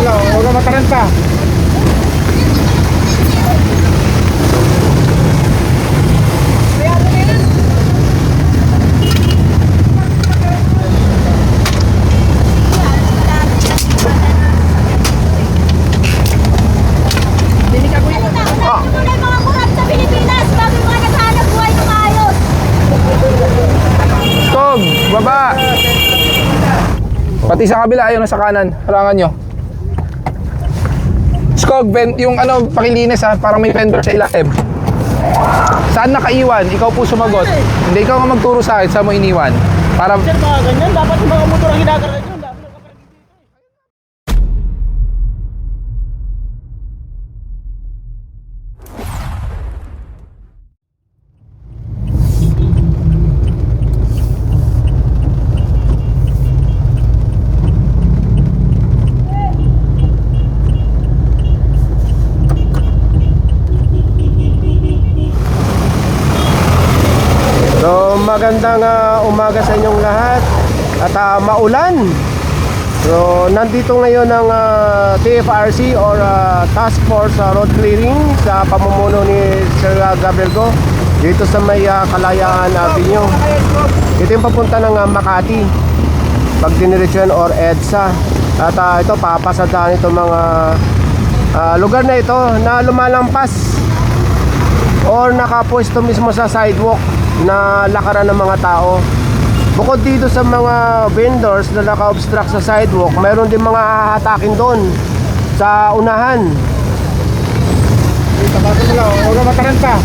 Huwag ka mataranta. Baba. Pati sa kabila, ayun, sa kanan. Halangan nyo. Skog, yung ano, pakilinis ha, parang may vendor sa ilalim. Saan nakaiwan? Ikaw po sumagot. Hindi, ikaw nga magturo sa akin, saan mo iniwan? Para... Sir, mga ganyan, dapat yung mga motor ang hinakarga nyo. Magandang umaga sa inyong lahat at maulan. So nandito ngayon ang TFRC or Task Force Road Clearing sa pamumuno ni Sir Gabriel Go dito sa may Kalayaan Avenue. Ito yung papunta ng Makati pag diniretsuhan or EDSA. At ito papasadaan itong mga lugar na ito na lumalampas or nakapwesto mismo sa sidewalk na lakaran ng mga tao. Bukod dito sa mga vendors na naka-obstruct sa sidewalk, mayroon din mga hahatakin doon sa unahan. Huwag ka mataranta.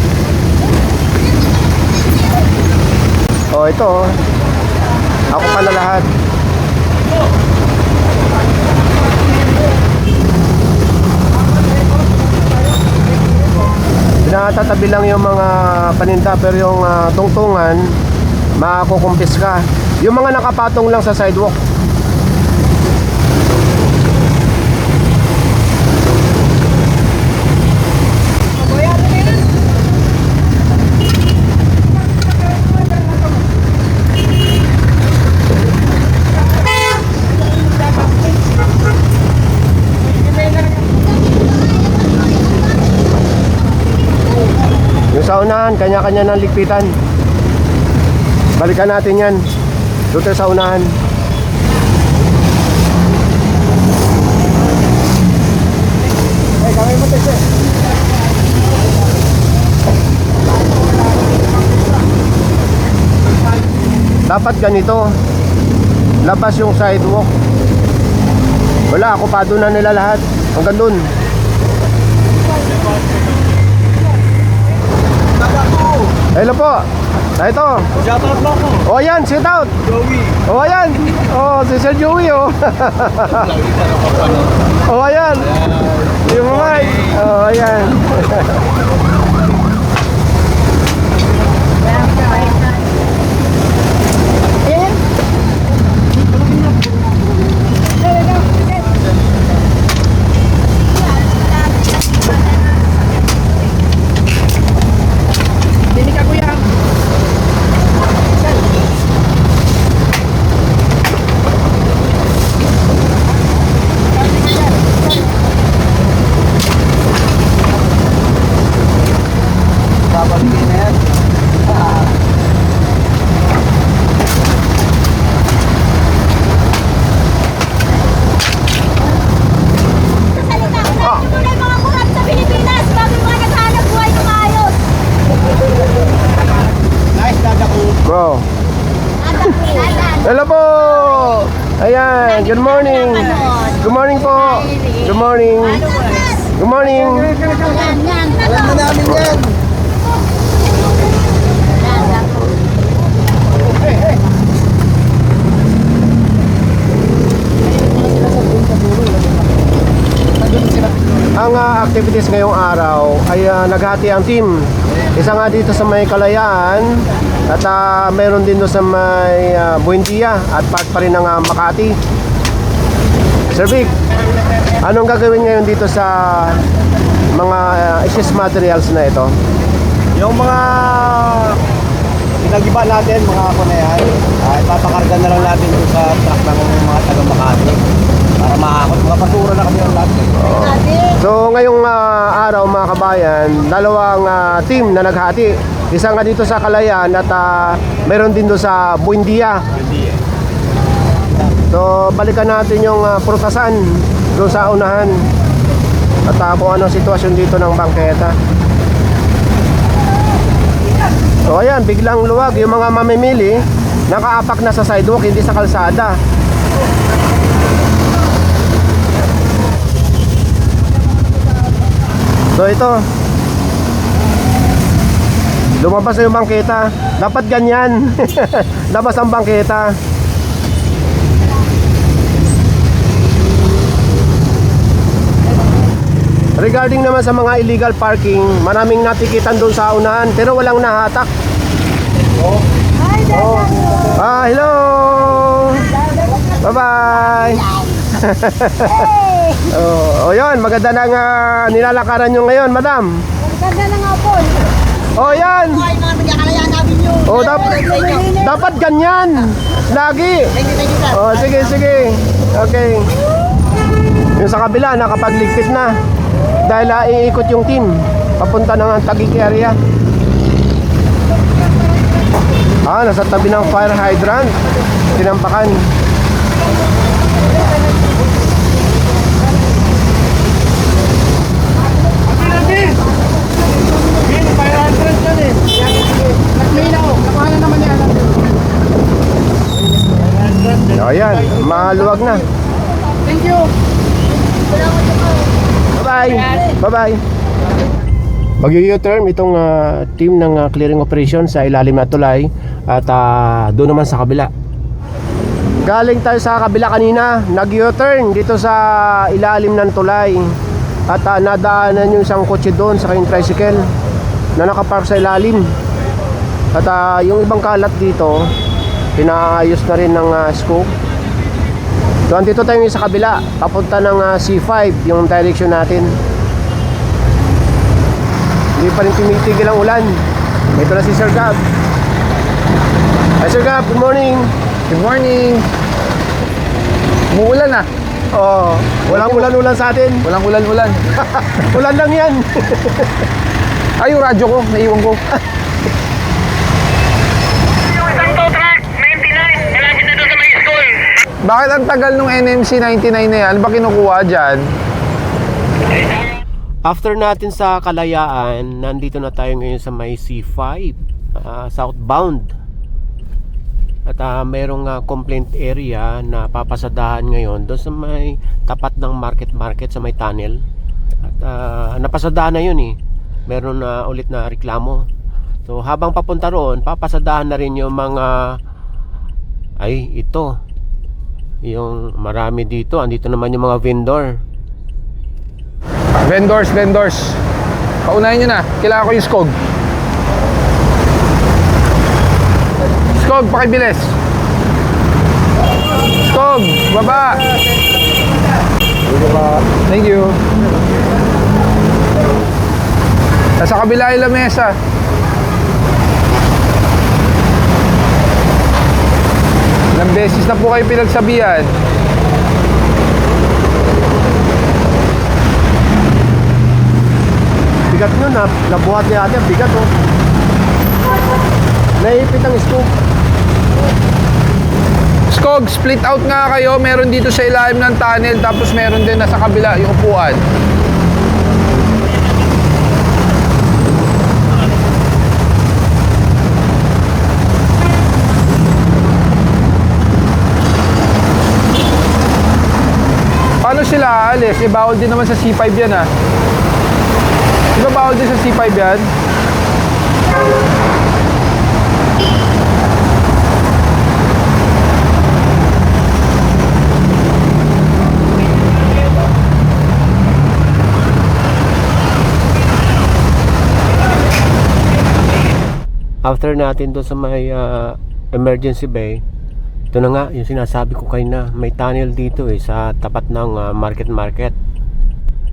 Ito ako pala lahat. Pinatatabi lang yung mga paninda, pero yung tungtungan makukumpis ka. Yung mga nakapatong lang sa sidewalk. Sa unahan, kanya-kanya ng ligpitan. Balikan natin yan. Dito sa unahan. Dapat ganito. Labas yung sidewalk. Wala, okupado na nila lahat. Hanggang dun. Hello po. Ito. Shoutout mo ako. O yan, shout out. Joey. O yan. O si Sir Joey o. O yan. Yung mga. O yan. Bro. Hello po. Ayan, good morning. Good morning po. Good morning. Good morning. Alam na namin yan. Ang activities ngayong araw ay naghati ang team. Isa nga dito sa may Kalayaan at meron din doon sa may Buendia at part pa rin ng Makati. Sir Vic, anong gagawin ngayon dito sa mga excess materials na ito? Yung mga pinagiba natin, mga ako na yan, ipapakarga na lang natin sa truck ng mga taga Makati para maakot. Mga basura na kami ang kababayan, dalawang team na naghati. Isa nga dito sa Kalayaan at meron din doon sa Buendia. So balikan natin yung prutasan doon sa unahan at kung ano sitwasyon dito ng bangketa. So ayan, biglang luwag yung mga mamimili, nakaapak na sa sidewalk, hindi sa kalsada. So ito, lumabas na yung bangketa. Dapat ganyan. Labas ang bangketa. Regarding naman sa mga illegal parking, maraming natikitan doon sa unahan pero walang nahatak. Hello. Bye-bye. Yun, maganda na nga nilalakaran nyo ngayon, madam. Maganda na nga po. Yan. Ay, mga magkakalayaan namin yun. Dapat ganyan. Lagi. Thank you, sir. Sige. Okay. Yung sa kabila, nakapagligpit na. Dahil iikot yung team papunta ng Taguig area. Nasa tabi ng fire hydrant. Tinampakan. Ayan, maluwag na. Thank you. Bye-bye. Mag-u-turn itong team ng clearing operation sa ilalim na tulay at doon naman sa kabila. Galing tayo sa kabila kanina, nag-u-turn dito sa ilalim ng tulay at nadaanan yung isang kotse doon sa yung tricycle na nakapark sa ilalim. At yung ibang kalat dito, pinaayos na rin ng scope. So andito tayo sa kabila, papunta ng C5 yung direction natin. Hindi pa rin tumitigil ang ulan. Ito na si Sir Gab. Hi Sir Gab, good morning. Good morning. Umuulan na. Walang ulan-ulan sa atin. Walang ulan-ulan. Ulan lang yan. Ay, yung radyo ko, naiwan ko. Bakit ang tagal nung NMC 99 na yan? Ano ba kinukuha dyan? After natin sa Kalayaan, nandito na tayo ngayon sa may C5 southbound. At merong complaint area na papasadahan ngayon doon sa may tapat ng market sa may tunnel. At napasadahan na yun meron na ulit na reklamo. So habang papunta roon, papasadahan na rin yung mga yung marami dito. Andito naman yung mga vendor. Vendors. Paunahin nyo na. Kailangan ko yung skog. Skog, pakibilis. Skog, baba. Thank you. Nasa kabila yung lamesa. Ilang beses na po kayo pinagsabihan. Bigat nyo na, nabuhat niya ate, bigat naipit ang scoop. Skog, split out nga kayo. Meron dito sa ilalim ng tunnel, tapos meron din nasa kabila yung upuan. Paano sila aalis? Bawal din naman sa C5 yan Di ba bawal din sa C5 yan? After natin doon sa may emergency bay, ito na nga yung sinasabi ko kayo na may tunnel dito sa tapat ng market.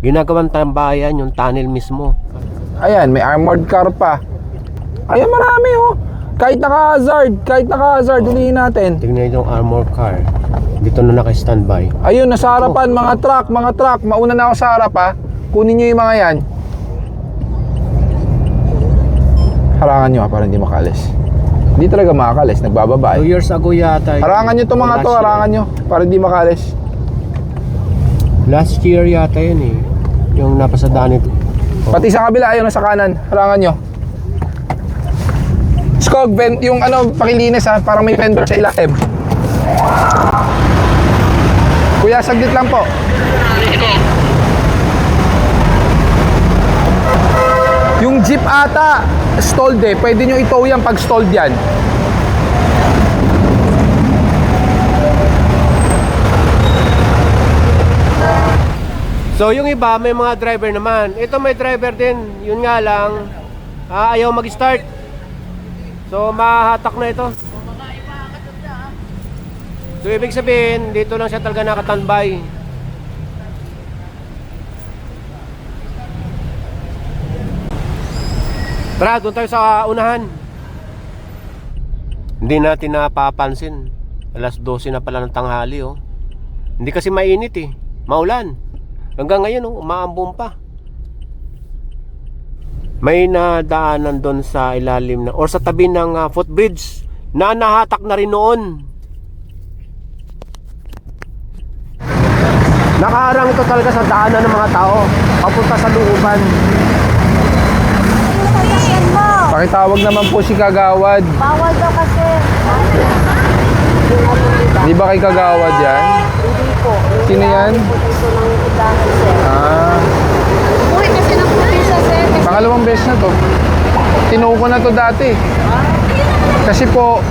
Ginagawang tambayan yung tunnel mismo. Ayan, may armored car pa. Ayan, marami Kahit naka-hazard, ulihin natin. Tingnan yung armored car. Dito na naka-standby. Ayun, nasa harapan, mga truck. Mauna na ako sa harap Kunin nyo yung mga yan. Harangan nyo para hindi makalis. Hindi talaga makakalis, 2 nagbababa eh. years ago yata. Harangan nyo to mga to, harangan nyo para hindi makalis. Last year yata yun eh. Yung napasadaan ito. Pati sa kabila, ayaw na sa kanan. Harangan nyo. Skog, yung ano, pakilinis ha, parang may vendor sa ilalim. Kuya, saglit lang po. Yung jeep ata, stalled eh. Pwede nyo itow yan pag stalled yan. So yung iba, may mga driver naman. Ito may driver din. Yun nga lang, ayaw mag-start. So mahahatak na ito. So ibig sabihin, dito lang siya talaga nakatambay. Tara, doon tayo sa unahan. Hindi natin napapansin. Alas 12 na pala ng tanghali oh. Hindi kasi mainit eh. Maulan. Hanggang ngayon oh, umaambon pa. May nadaanan doon sa ilalim na or sa tabi ng footbridge na nahatak na rin noon. Nakaharang ito talaga sa daanan ng mga tao papunta sa looban. Pakitawag naman po si Kagawad. Bawal daw kasi. Di ba kay Kagawad yan? Hindi po. Sino yan? Ito ng udahan, sir. Ah, Uy, kasi nakupisa, sir. pangalawang beses na to. Tinuko ko na to dati. Kasi po,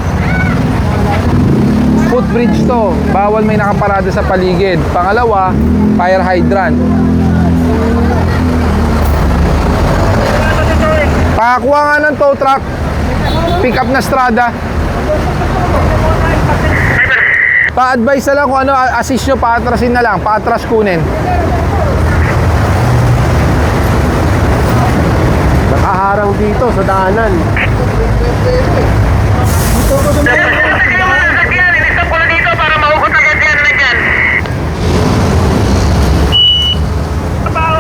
footbridge to. Bawal may nakaparada sa paligid. Pangalawa, fire hydrant. Pakakuha nga ng tow truck. Pick up na strada. Pa-advise na lang kung ano, assist nyo, paatrasin na lang. Paatras kunin. Nakaharang dito sa daanan.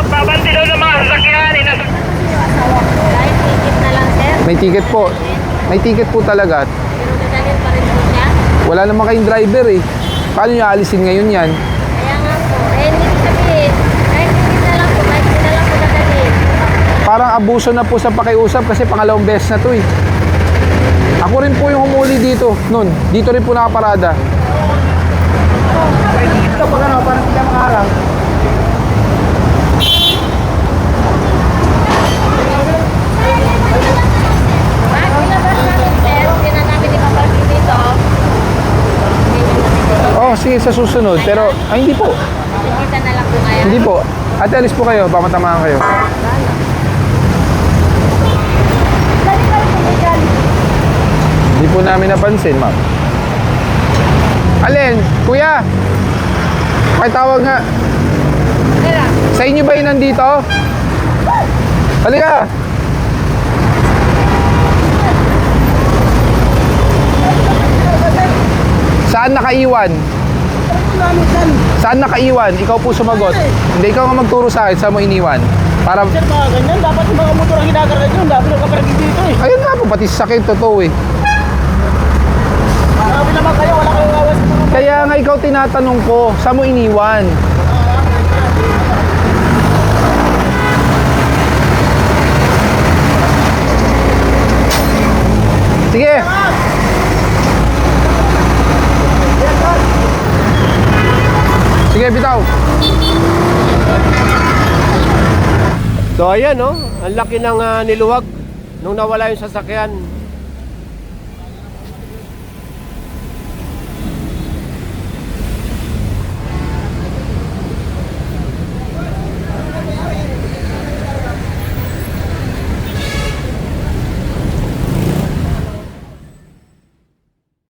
Babanti daw ng mga sasakyan. Kahit ticket na lang, sir. May ticket po. May ticket po talaga. Pero dadalhin pa rin po niya. Wala naman kayong driver eh. Paano nyo alisin ngayon yan? Kaya nga po. Hindi sabihin. Kahit ticket na lang po. Kahit hindi na lang po dadalhin. Parang abuso na po sa pakiusap kasi pangalawang beses na to eh. Ako rin po yung humuli dito nun. Dito rin po nakaparada. Ito pag ano, parang hindi makaharang. Ilabas namin, sir. Hindi na namin ipaparking dito. Oh, sige sa susunod. Pero, ay hindi po. Kita na lang po ngayon. Hindi po. Ate, alis po kayo. Baka matamaan kayo. Hindi po namin napansin, ma'am. Alin? Kuya? Pakitawag nga. Sa inyo ba yun nandito? Halika! Saan nakaiwan? Saan nakaiwan? Ikaw po sumagot. Hindi, ikaw nga magturo sa akin. Saan mo iniwan? Para... Sir, mga ganyan, dapat yung mga motor ang ginagarag yun. Dapat yung kaparagin dito eh. Ayun nga po, pati sa sakit, totoo eh. Marami naman kayo, wala kayong awas. Kaya nga ikaw tinatanong ko, saan mo iniwan? Sige! Sige, bitaw! So ayan oh, ang laki ng niluwag nung nawala yung sasakyan.